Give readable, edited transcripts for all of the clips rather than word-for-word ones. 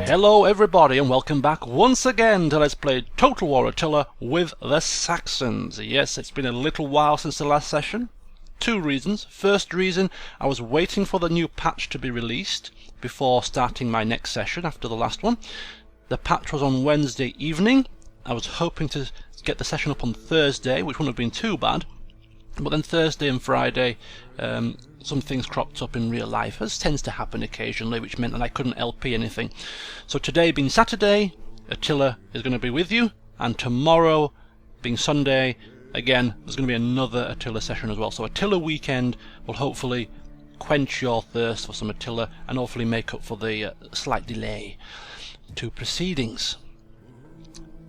Hello everybody and welcome back once again to Let's Play Total War Attila with the Saxons. Yes, it's been a little while since the last session. Two reasons. First reason, I was waiting for the new patch to be released before starting my next session after the last one. The patch was on Wednesday evening. I was hoping to get the session up on Thursday, which wouldn't have been too bad. But then Thursday and Friday, some things cropped up in real life, as tends to happen occasionally, which meant that I couldn't LP anything. So today being Saturday, Attila is going to be with you, and tomorrow being Sunday, again, there's going to be another Attila session as well. So Attila weekend will hopefully quench your thirst for some Attila, and hopefully make up for the slight delay to proceedings.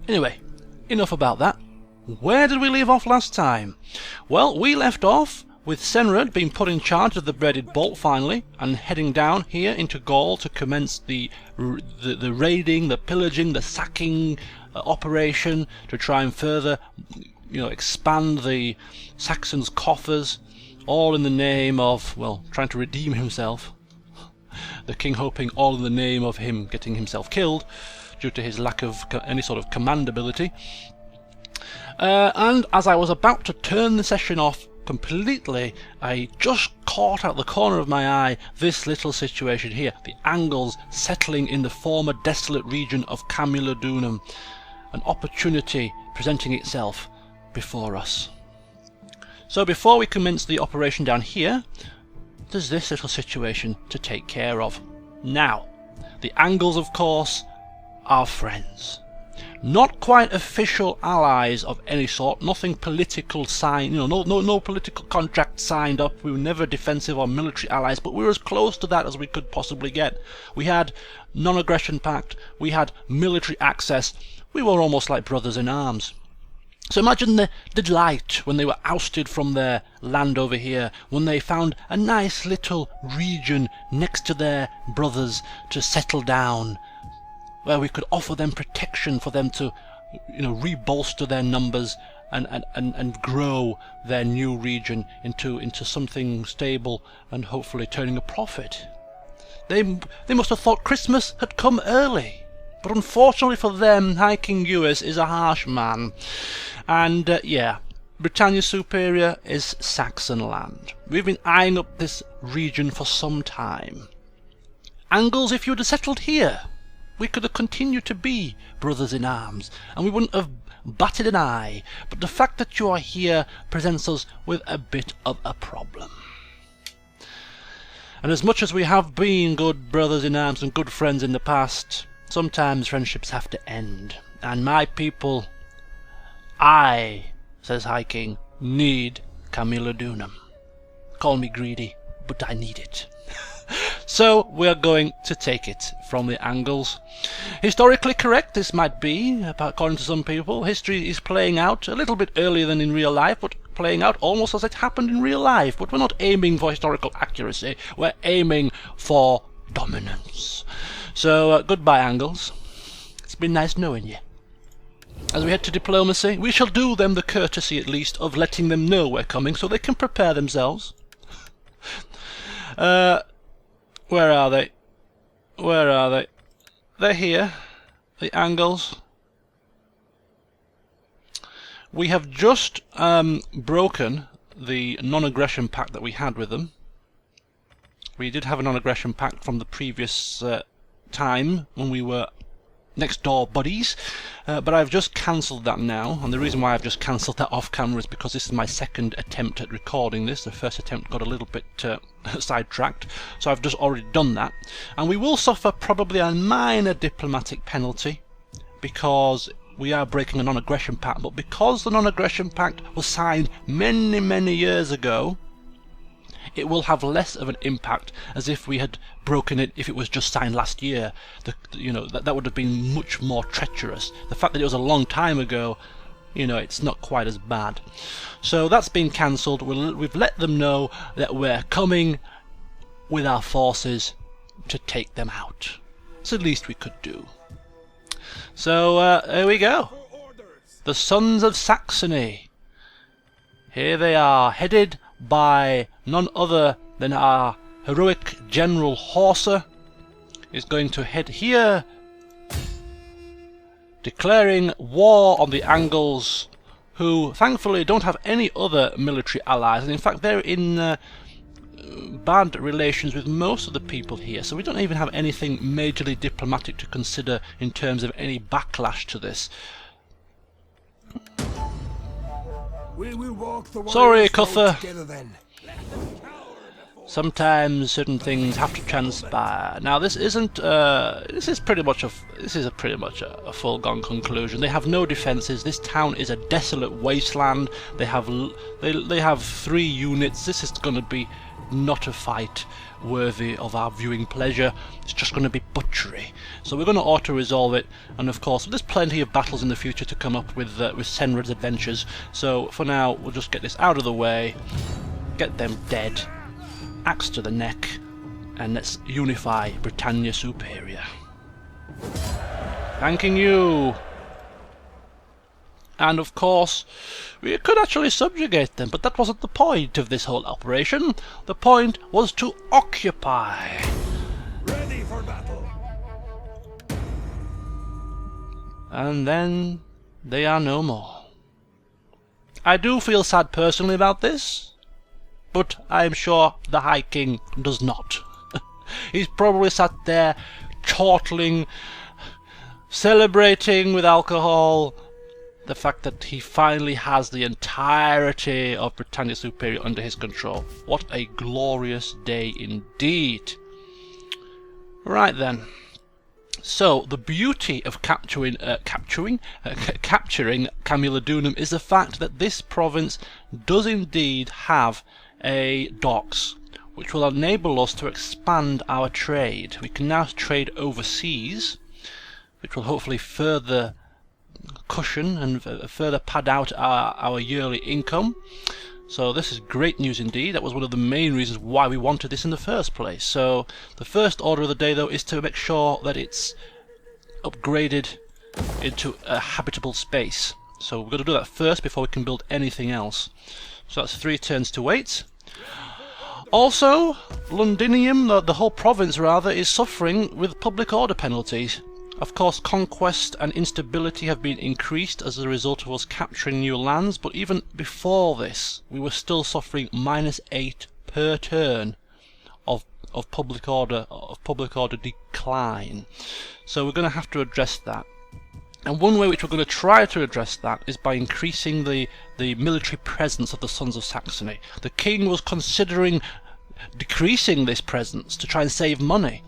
Anyway, enough about that. Where did we leave off last time? Well, we left off with Senrad being put in charge of the Breaded Bolt finally, and heading down here into Gaul to commence the raiding, the pillaging, the sacking operation to try and further, expand the Saxons' coffers, all in the name of, well, trying to redeem himself. The king hoping all in the name of him getting himself killed due to his lack of any sort of command ability. And as I was about to turn the session off completely, I just caught out the corner of my eye this little situation here. The Angles settling in the former desolate region of Camulodunum. An opportunity presenting itself before us. So before we commence the operation down here, there's this little situation to take care of. Now, the Angles, of course, are friends. Not quite official allies of any sort, nothing political signed, no political contract signed up. We were never defensive or military allies, but we were as close to that as we could possibly get. We had non-aggression pact, we had military access, we were almost like brothers in arms. So imagine the delight when they were ousted from their land over here, when they found a nice little region next to their brothers to settle down, where we could offer them protection for them to, rebolster their numbers and grow their new region into something stable and hopefully turning a profit. They must have thought Christmas had come early, but unfortunately for them, King Gewis is a harsh man, and Britannia Superior is Saxon land. We've been eyeing up this region for some time. Angles, if you would have settled here, we could have continued to be brothers in arms, and we wouldn't have batted an eye, but the fact that you are here presents us with a bit of a problem. And as much as we have been good brothers in arms and good friends in the past, sometimes friendships have to end, and my people, says High King, need Camulodunum. Call me greedy, but I need it. So we are going to take it from the Angles. Historically correct this might be, according to some people. History is playing out a little bit earlier than in real life, but playing out almost as it happened in real life. But we're not aiming for historical accuracy, we're aiming for dominance. So goodbye, Angles. It's been nice knowing you. As we head to diplomacy, we shall do them the courtesy at least of letting them know we're coming so they can prepare themselves. Where are they? Where are they? They're here. The Angles. We have just broken the non-aggression pact that we had with them. We did have a non-aggression pact from the previous time when we were next door buddies, but I've just cancelled that now, and the reason why I've just cancelled that off camera is because this is my second attempt at recording this. The first attempt got a little bit sidetracked, so I've just already done that, and we will suffer probably a minor diplomatic penalty because we are breaking a non-aggression pact, but because the non-aggression pact was signed many years ago, it will have less of an impact as if we had broken it if it was just signed last year. That would have been much more treacherous. The fact that it was a long time ago, it's not quite as bad. So that's been cancelled. We've let them know that we're coming with our forces to take them out. It's the least we could do. So here we go. The Sons of Saxony. Here they are, headed by none other Then our heroic General Horsa is going to head here, declaring war on the Angles, who thankfully don't have any other military allies, and in fact they're in bad relations with most of the people here, so we don't even have anything majorly diplomatic to consider in terms of any backlash to this. We will walk the Sorry, Cuther. together then. Sometimes certain things have to transpire. Now this isn't. This is pretty much a foregone conclusion. They have no defences. This town is a desolate wasteland. They have 3 units. This is going to be not a fight worthy of our viewing pleasure. It's just going to be butchery. So we're going to auto-resolve it, and of course there's plenty of battles in the future to come up with Senrad's adventures. So for now we'll just get this out of the way, get them dead, axe to the neck, and let's unify Britannia Superior. Thanking you. And of course, we could actually subjugate them, but that wasn't the point of this whole operation. The point was to occupy. Ready for battle. And then they are no more. I do feel sad personally about this, but I am sure the High King does not. He's probably sat there chortling, celebrating with alcohol the fact that he finally has the entirety of Britannia Superior under his control. What a glorious day indeed. Right then. So, the beauty of capturing Camuladunum is the fact that this province does indeed have a docks, which will enable us to expand our trade. We can now trade overseas, which will hopefully further cushion and further pad out our yearly income. So this is great news indeed. That was one of the main reasons why we wanted this in the first place. So the first order of the day, though, is to make sure that it's upgraded into a habitable space. So we're going to do that first before we can build anything else. So that's 3 turns to wait. Also, Londinium, the whole province rather, is suffering with public order penalties. Of course, conquest and instability have been increased as a result of us capturing new lands, but even before this, we were still suffering -8 per turn of public order decline. So we're going to have to address that. And one way which we're going to try to address that is by increasing the military presence of the Sons of Saxony. The king was considering decreasing this presence to try and save money.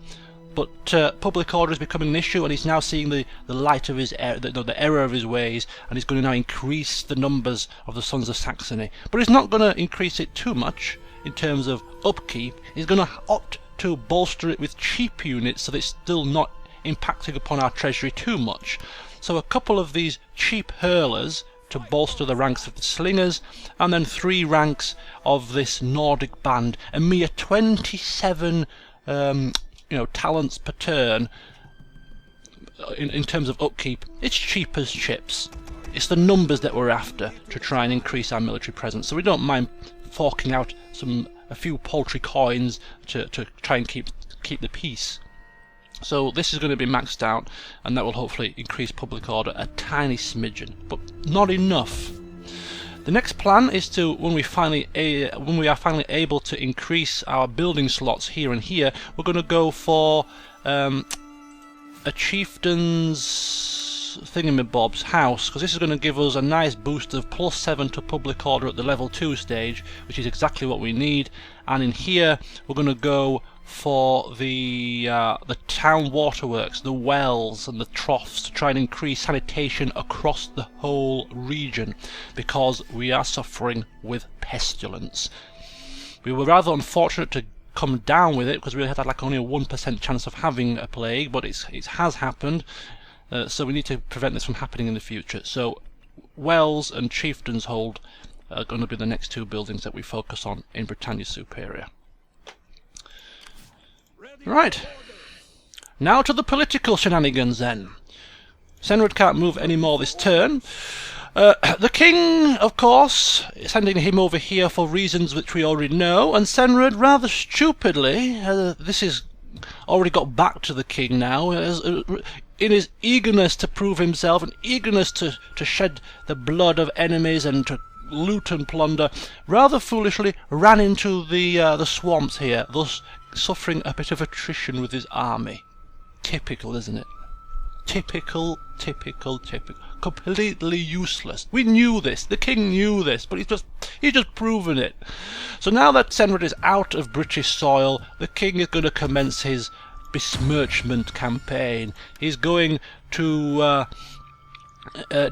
But public order is becoming an issue, and he's now seeing the light of his the error of his ways, and he's going to now increase the numbers of the Sons of Saxony. But he's not going to increase it too much in terms of upkeep. He's going to opt to bolster it with cheap units, so that it's still not impacting upon our treasury too much. So a couple of these cheap hurlers to bolster the ranks of the slingers, and then 3 ranks of this Nordic band, a mere 27 talents per turn. In terms of upkeep, it's cheap as chips. It's the numbers that we're after to try and increase our military presence. So we don't mind forking out a few paltry coins to try and keep the peace. So this is going to be maxed out, and that will hopefully increase public order a tiny smidgen, but not enough. The next plan is to, when we are finally able to increase our building slots here and here, we're going to go for a chieftain's thingamabob's house, because this is going to give us a nice boost of +7 to public order at the level 2 stage, which is exactly what we need. And in here we're going to go for the town waterworks, the wells and the troughs, to try and increase sanitation across the whole region, because we are suffering with pestilence. We were rather unfortunate to come down with it, because we had like only a 1% chance of having a plague, but it has happened, so we need to prevent this from happening in the future. So wells and chieftain's hold are going to be the next 2 buildings that we focus on in Britannia Superior. Right, now to the political shenanigans then. Senrad can't move any more this turn. The king, of course, sending him over here for reasons which we already know, and Senred, rather stupidly, this is already got back to the king now, in his eagerness to prove himself, and eagerness to shed the blood of enemies and to loot and plunder, rather foolishly ran into the swamps here, thus suffering a bit of attrition with his army. Typical, isn't it? Typical. Completely useless. We knew this. The king knew this, but he's just proven it. So now that Senred is out of British soil, the king is going to commence his besmirchment campaign. He's going to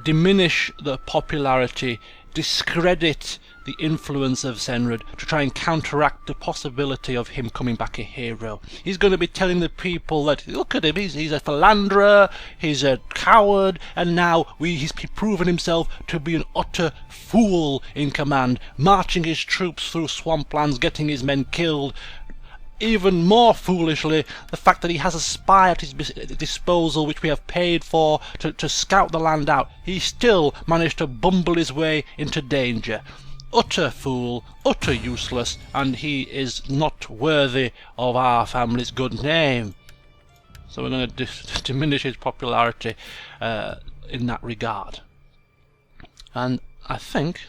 diminish the popularity, discredit the influence of Senred, to try and counteract the possibility of him coming back a hero. He's going to be telling the people that, look at him, he's a philanderer, he's a coward, and now he's proven himself to be an utter fool in command, marching his troops through swamplands, getting his men killed. Even more foolishly, the fact that he has a spy at his disposal which we have paid for to scout the land out. He still managed to bumble his way into danger. Utter fool, utter useless, and he is not worthy of our family's good name. So we're going to diminish his popularity in that regard. And I think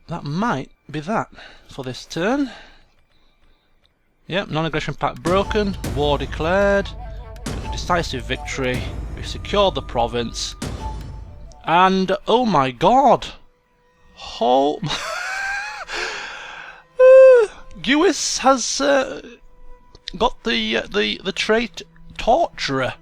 that might be that for this turn. Yep, non-aggression pact broken, war declared, decisive victory, we've secured the province, and oh my god! Oh Gewis has got the trait torturer.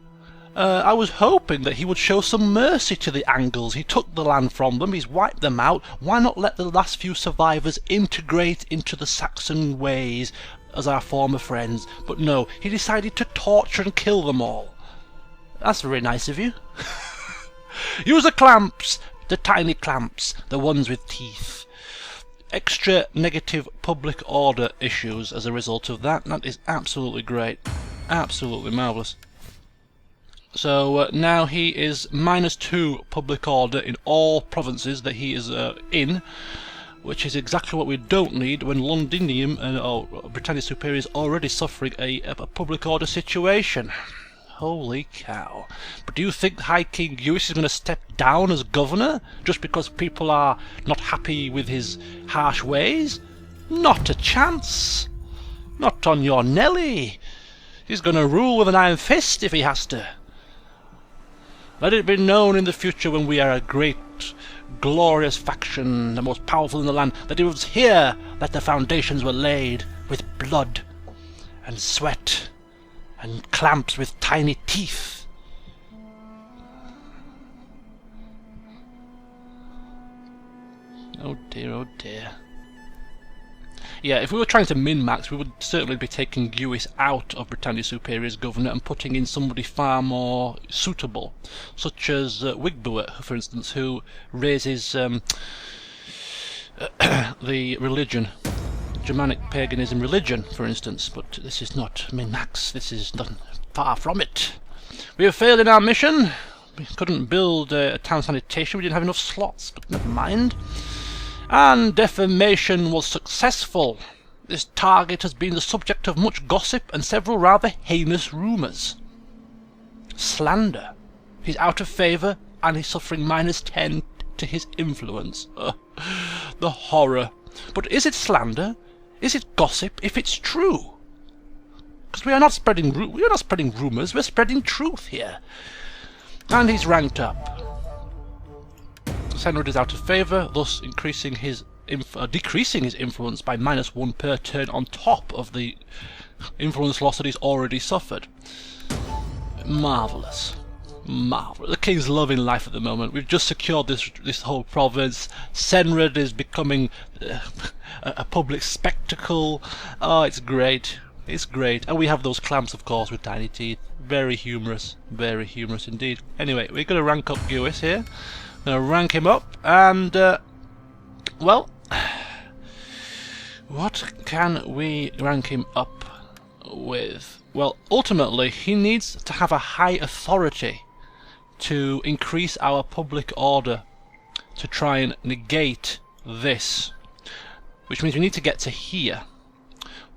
I was hoping that he would show some mercy to the Angles. He took the land from them, he's wiped them out. Why not let the last few survivors integrate into the Saxon ways as our former friends? But no, he decided to torture and kill them all. That's very nice of you. Use the clamps, the tiny clamps, the ones with teeth. Extra negative public order issues as a result of that. That is absolutely great. Absolutely marvellous. So now he is -2 public order in all provinces that he is in, which is exactly what we don't need when Londinium or Britannia Superior is already suffering a public order situation. Holy cow. But do you think High King Gewis is going to step down as governor just because people are not happy with his harsh ways? Not a chance. Not on your Nelly. He's going to rule with an iron fist if he has to. Let it be known in the future when we are a great, glorious faction, the most powerful in the land, that it was here that the foundations were laid, with blood and sweat and clamps with tiny teeth. Oh dear, oh dear. Yeah, if we were trying to min-max, we would certainly be taking Gewis out of Britannia Superior's governor and putting in somebody far more suitable, such as Wigbuet, for instance, who raises the religion, Germanic paganism religion, for instance. But this is not min-max, this is far from it. We have failed in our mission. We couldn't build a town sanitation, we didn't have enough slots, but never mind. And defamation was successful. This target has been the subject of much gossip and several rather heinous rumours. Slander. He's out of favour and he's suffering -10 to his influence. The horror. But is it slander? Is it gossip if it's true? Because we are not spreading rumours, we're spreading truth here. And he's ranked up. Senred is out of favour, thus decreasing his influence by -1 per turn on top of the influence loss that he's already suffered. Marvellous. Marvellous. The king's loving life at the moment. We've just secured this whole province. Senred is becoming a public spectacle. Oh, it's great. It's great. And we have those clamps, of course, with tiny teeth. Very humorous. Very humorous indeed. Anyway, we're going to rank up Gewis here. I'm going to rank him up, and, well, what can we rank him up with? Well, ultimately, he needs to have a high authority to increase our public order to try and negate this, which means we need to get to here.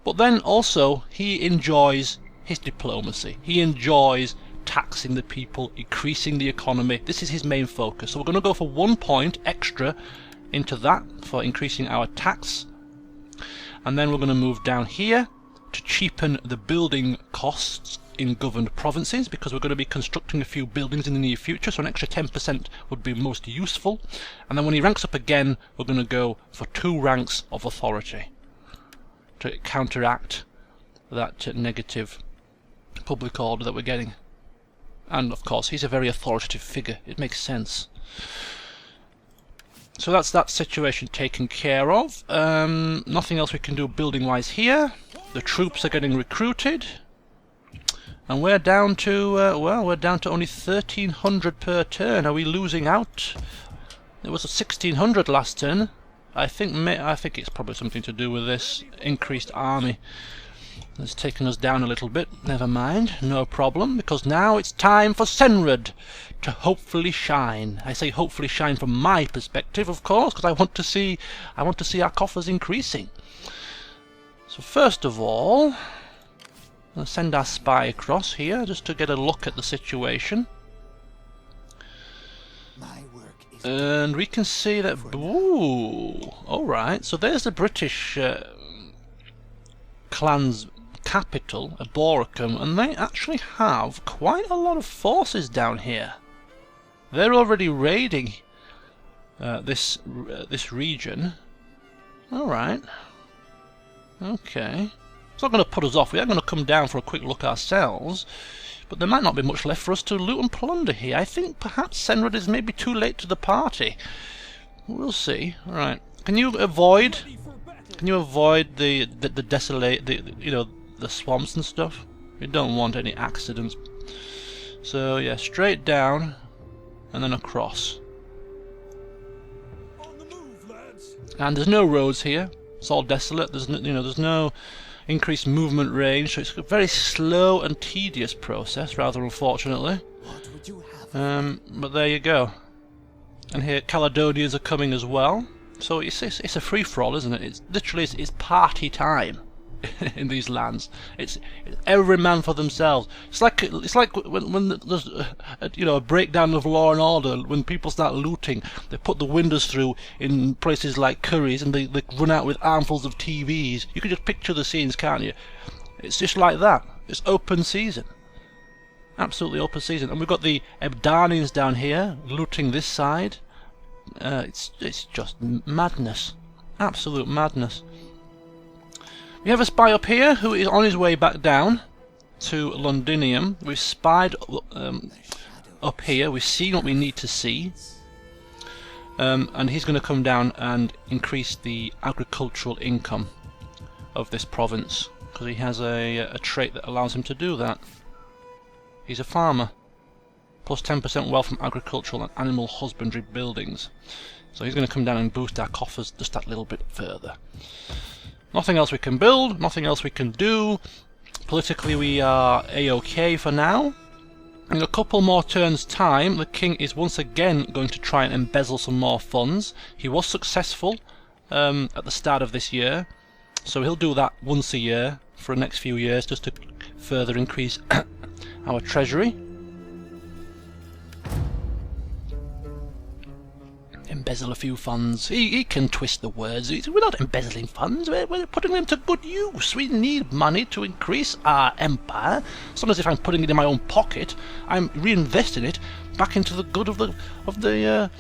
But then also he enjoys his diplomacy. He enjoys taxing the people, increasing the economy. This is his main focus. So we're going to go for 1 point extra into that for increasing our tax. And then we're going to move down here to cheapen the building costs in governed provinces, because we're going to be constructing a few buildings in the near future, so an extra 10% would be most useful. And then when he ranks up again, we're going to go for 2 ranks of authority to counteract that negative public order that we're getting. And of course he's a very authoritative figure, it makes sense. So that's that situation taken care of. Nothing else we can do building wise here. The troops are getting recruited, and we're down to well, we're down to only 1300 per turn. Are we losing out? It was 1600 last turn. I think it's probably something to do with this increased army. It's taken us down a little bit. Never mind, no problem, because now it's time for Senrad to hopefully shine. I say hopefully shine from my perspective, of course, because I want to see our coffers increasing. So first of all, I'll send our spy across here just to get a look at the situation. And we can see that, ooh, alright, so there's the British clan's capital, Boracum, and they actually have quite a lot of forces down here. They're already raiding this region. Alright. Okay. It's not going to put us off. We are going to come down for a quick look ourselves. But there might not be much left for us to loot and plunder here. I think perhaps Senrad is maybe too late to the party. We'll see. All right. Can you avoid the desolate, the swamps and stuff? We don't want any accidents. So yeah, straight down and then across. On the move, lads. And there's no roads here. It's all desolate. There's no increased movement range, so it's a very slow and tedious process, rather unfortunately. What would you have? But there you go. And here Caledonians are coming as well. So it's a free-for-all, isn't it? It's literally it's party time in these lands. It's every man for themselves. It's like when there's a breakdown of law and order. When people start looting, they put the windows through in places like Curry's, and they run out with armfuls of TVs. You can just picture the scenes, can't you? It's just like that. It's open season. Absolutely open season. And we've got the Ebdanians down here looting this side. It's just madness. Absolute madness. We have a spy up here who is on his way back down to Londinium. We've spied up here. We've seen what we need to see. And he's going to come down and increase the agricultural income of this province, because he has a trait that allows him to do that. He's a farmer. Plus 10% wealth from agricultural and animal husbandry buildings. So he's going to come down and boost our coffers just that little bit further. Nothing else we can build, nothing else we can do. Politically we are A-OK for now. In a couple more turns' time, the king is once again going to try and embezzle some more funds. He was successful at the start of this year, so he'll do that once a year for the next few years just to further increase our treasury. Embezzle a few funds. He can twist the words. We're not embezzling funds, we're putting them to good use. We need money to increase our empire. It's not as if I'm putting it in my own pocket. I'm reinvesting it back into the good of the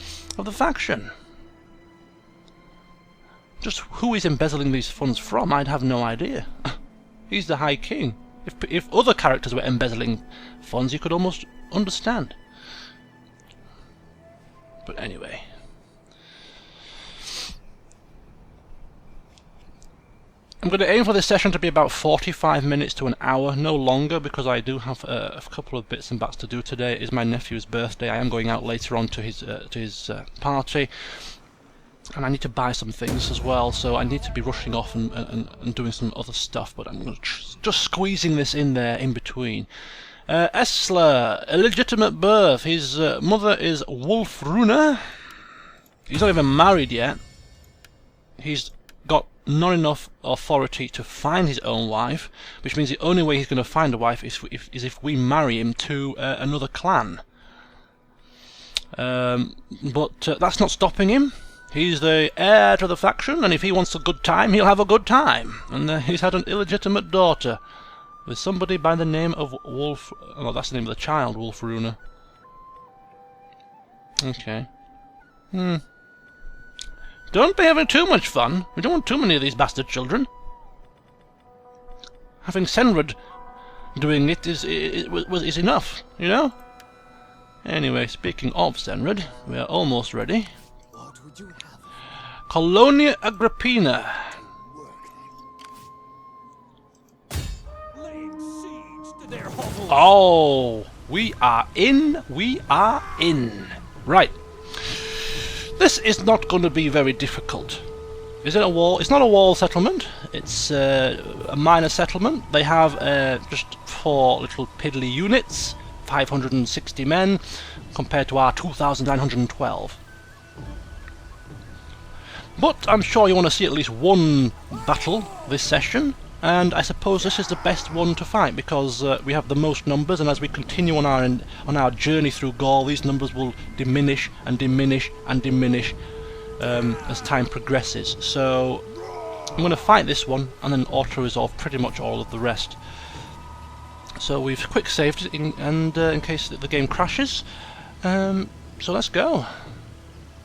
faction. Just who is embezzling these funds from, I'd have no idea. He's the High King. If other characters were embezzling funds, you could almost understand. But anyway. I'm going to aim for this session to be about 45 minutes to an hour, no longer, because I do have a couple of bits and bats to do today. It is my nephew's birthday. I am going out later on to his party, and I need to buy some things as well, so I need to be rushing off and doing some other stuff, but I'm just squeezing this in there in between. Esler, illegitimate birth. His mother is Wulfruna. He's not even married yet. He's got not enough authority to find his own wife, which means the only way he's going to find a wife is if we marry him to another clan. But that's not stopping him. He's the heir to the faction, and if he wants a good time, he'll have a good time. And he's had an illegitimate daughter with somebody by the name of Wolf... Oh, that's the name of the child, Wolfruna. Okay. Don't be having too much fun. We don't want too many of these bastard children. Having Senred doing it is enough, you know? Anyway, speaking of Senred, we are almost ready. What would you have? Colonia Agrippina. Laying siege to their hovels. Oh, we are in. We are in. Right. This is not going to be very difficult. Is it a wall? It's not a wall settlement. It's a minor settlement. They have just 4 little piddly units, 560 men, compared to our 2,912. But I'm sure you want to see at least one battle this session, and I suppose this is the best one to fight because we have the most numbers, and as we continue on our journey through Gaul, these numbers will diminish and diminish and diminish as time progresses. So I'm going to fight this one and then auto-resolve pretty much all of the rest. So we've quick saved it in case the game crashes. So let's go.